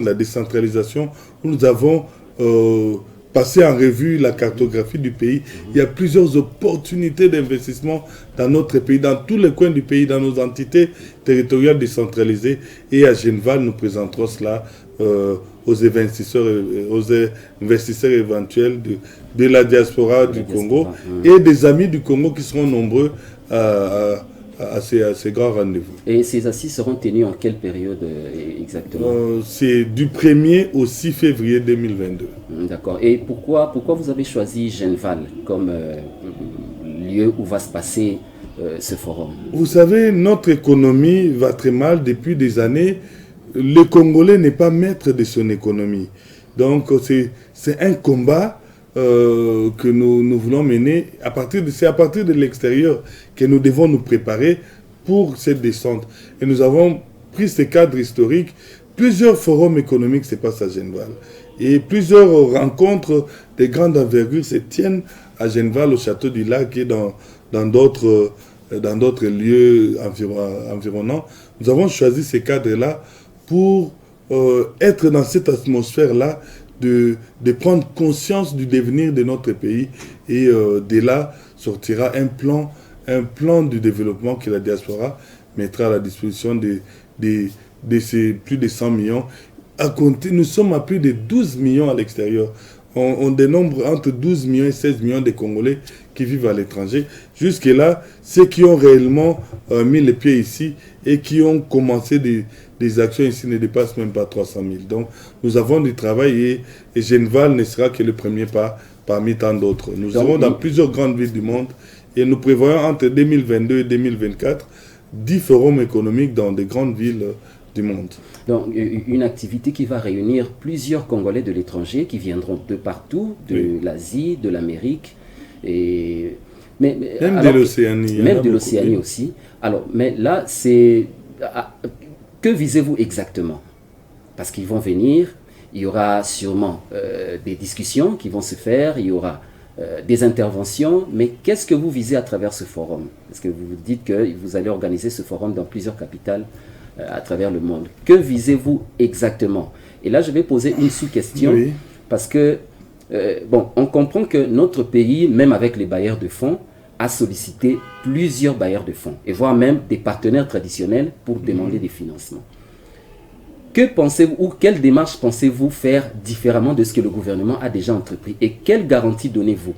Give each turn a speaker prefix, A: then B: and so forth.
A: la décentralisation, nous avons passé en revue la cartographie du pays. Il y a plusieurs opportunités d'investissement dans notre pays, dans tous les coins du pays, dans nos entités territoriales décentralisées. Et à Genval, nous présenterons cela aux investisseurs éventuels de la diaspora du Congo et des amis du Congo qui seront nombreux à ces grands rendez-vous.
B: Et ces assises seront tenues en quelle période exactement?
A: C'est du 1er au 6 février 2022.
B: D'accord. Et pourquoi vous avez choisi Genval comme lieu où va se passer ce forum?
A: Vous savez, notre économie va très mal depuis des années. Le Congolais n'est pas maître de son économie. Donc c'est un combat que nous voulons mener. C'est à partir de l'extérieur que nous devons nous préparer pour cette descente. Et nous avons pris ce cadre historique. Plusieurs forums économiques se passent à Genval. Et plusieurs rencontres de grande envergure se tiennent à Genval, au Château du Lac et dans d'autres lieux environnants. Nous avons choisi ces cadres-là pour être dans cette atmosphère-là, de prendre conscience du devenir de notre pays. Et de là sortira un plan de développement que la diaspora mettra à la disposition de ces plus de 100 millions. Nous sommes à plus de 12 millions à l'extérieur. On dénombre entre 12 millions et 16 millions de Congolais qui vivent à l'étranger. Jusque-là, ceux qui ont réellement mis les pieds ici et qui ont commencé des actions ici ne dépassent même pas 300 000. Donc, nous avons du travail et Genval ne sera que le premier pas parmi tant d'autres. Nous serons dans plusieurs grandes villes du monde et nous prévoyons entre 2022 et 2024 10 forums économiques dans des grandes villes du monde.
B: Donc, une activité qui va réunir plusieurs Congolais de l'étranger qui viendront de partout, de l'Asie, de l'Amérique, même
A: de l'Océanie.
B: Même de l'Océanie aussi. Alors, mais là, que visez-vous exactement? Parce qu'ils vont venir, il y aura sûrement des discussions qui vont se faire, il y aura des interventions, mais qu'est-ce que vous visez à travers ce forum? Parce que vous dites que vous allez organiser ce forum dans plusieurs capitales à travers le monde. Que visez-vous exactement? Et là, je vais poser une sous-question, parce que, on comprend que notre pays, même avec les bailleurs de fonds, a sollicité plusieurs bailleurs de fonds, et voire même des partenaires traditionnels pour demander des financements. Que pensez-vous, ou quelle démarche pensez-vous faire différemment de ce que le gouvernement a déjà entrepris? Et quelle garantie donnez-vous